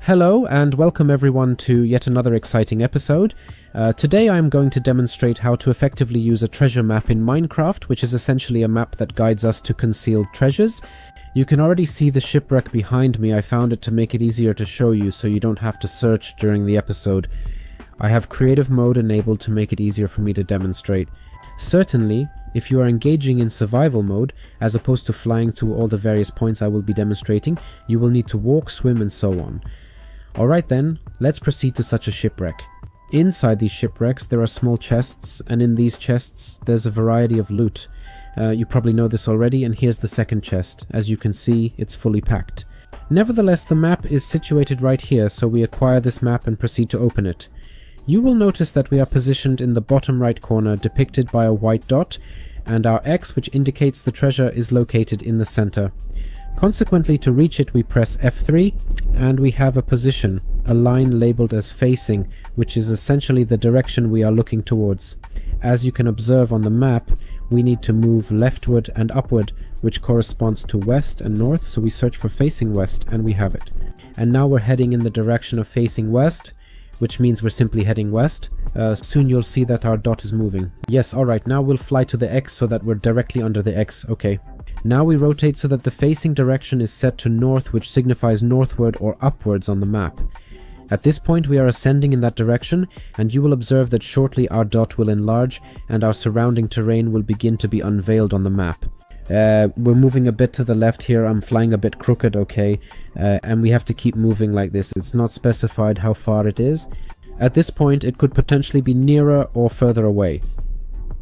Hello and welcome everyone to yet another exciting episode. Today I'm going to demonstrate how to effectively use a treasure map in Minecraft, which is essentially a map that guides us to concealed treasures. You can already see the shipwreck behind me. I found it to make it easier to show you so you don't have to search during the episode. I have creative mode enabled to make it easier for me to demonstrate. Certainly, if you are engaging in survival mode, as opposed to flying to all the various points I will be demonstrating, you will need to walk, swim and so on. Alright then, let's proceed to such a shipwreck. Inside these shipwrecks there are small chests, and in these chests there's a variety of loot. You probably know this already, and here's the second chest. As you can see, it's fully packed. Nevertheless, the map is situated right here, so we acquire this map and proceed to open it. You will notice that we are positioned in the bottom right corner, depicted by a white dot, and our X, which indicates the treasure, is located in the center. Consequently, to reach it we press F3, and we have a position, a line labeled as facing, which is essentially the direction we are looking towards. As you can observe on the map, we need to move leftward and upward, which corresponds to west and north, so we search for facing west, and we have it. And now we're heading in the direction of facing west, which means we're simply heading west. Soon you'll see that our dot is moving. Yes, alright, now we'll fly to the X so that we're directly under the X, okay. Now we rotate so that the facing direction is set to north, which signifies northward or upwards on the map. At this point we are ascending in that direction, and you will observe that shortly our dot will enlarge and our surrounding terrain will begin to be unveiled on the map. We're moving a bit to the left here. I'm flying a bit crooked, okay, and we have to keep moving like this. It's not specified how far it is. At this point it could potentially be nearer or further away.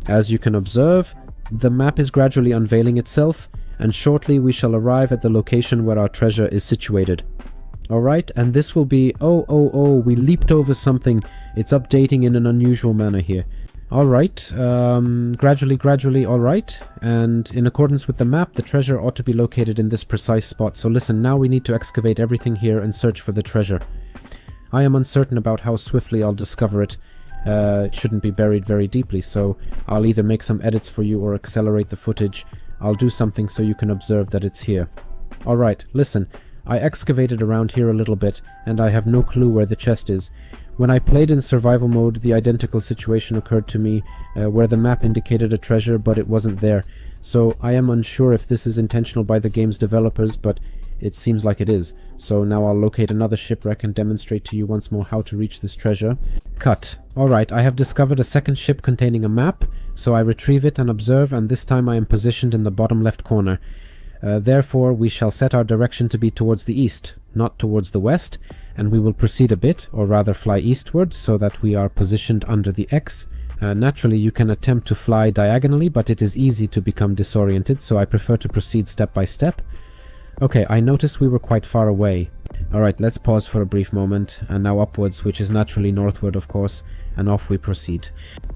As you can observe, the map is gradually unveiling itself, and shortly we shall arrive at the location where our treasure is situated. Alright, and this will be... Oh, we leaped over something. It's updating in an unusual manner here. Alright, gradually, alright. And in accordance with the map, the treasure ought to be located in this precise spot. So listen, now we need to excavate everything here and search for the treasure. I am uncertain about how swiftly I'll discover it. It shouldn't be buried very deeply, so I'll either make some edits for you or accelerate the footage. I'll do something so you can observe that it's here. Alright, listen. I excavated around here a little bit, and I have no clue where the chest is. When I played in survival mode, the identical situation occurred to me, where the map indicated a treasure, but it wasn't there. So I am unsure if this is intentional by the game's developers, but it seems like it is. So now I'll locate another shipwreck and demonstrate to you once more how to reach this treasure. Cut. Alright, I have discovered a second ship containing a map, so I retrieve it and observe, and this time I am positioned in the bottom left corner. Therefore, we shall set our direction to be towards the east, not towards the west, and we will proceed a bit, or rather fly eastward, so that we are positioned under the X. Naturally, you can attempt to fly diagonally, but it is easy to become disoriented, so I prefer to proceed step by step. Okay, I noticed we were quite far away. Alright, let's pause for a brief moment, and now upwards, which is naturally northward, of course, and off we proceed.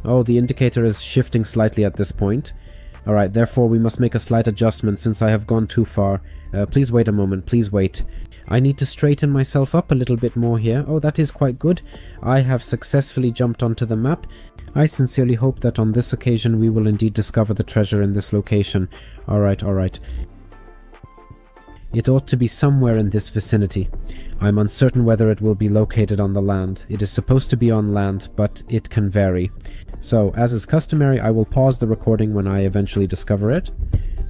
Oh, the indicator is shifting slightly at this point. Alright, therefore we must make a slight adjustment since I have gone too far. Please wait a moment, please wait. I need to straighten myself up a little bit more here. Oh, that is quite good. I have successfully jumped onto the map. I sincerely hope that on this occasion we will indeed discover the treasure in this location. Alright. It ought to be somewhere in this vicinity. I'm uncertain whether it will be located on the land. It is supposed to be on land, but it can vary. So, as is customary, I will pause the recording when I eventually discover it.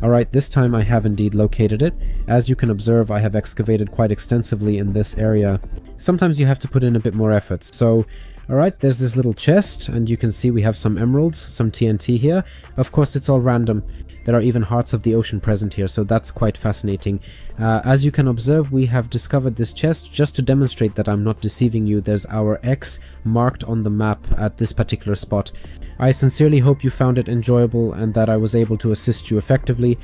Alright, this time I have indeed located it. As you can observe, I have excavated quite extensively in this area. Sometimes you have to put in a bit more effort. So, alright, there's this little chest, and you can see we have some emeralds, some TNT here. Of course, it's all random. There are even hearts of the ocean present here, so that's quite fascinating. As you can observe, we have discovered this chest. Just to demonstrate that I'm not deceiving you, there's our X marked on the map at this particular spot. I sincerely hope you found it enjoyable and that I was able to assist you effectively.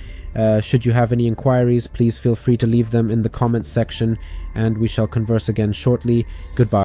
Should you have any inquiries, please feel free to leave them in the comments section, and we shall converse again shortly. Goodbye.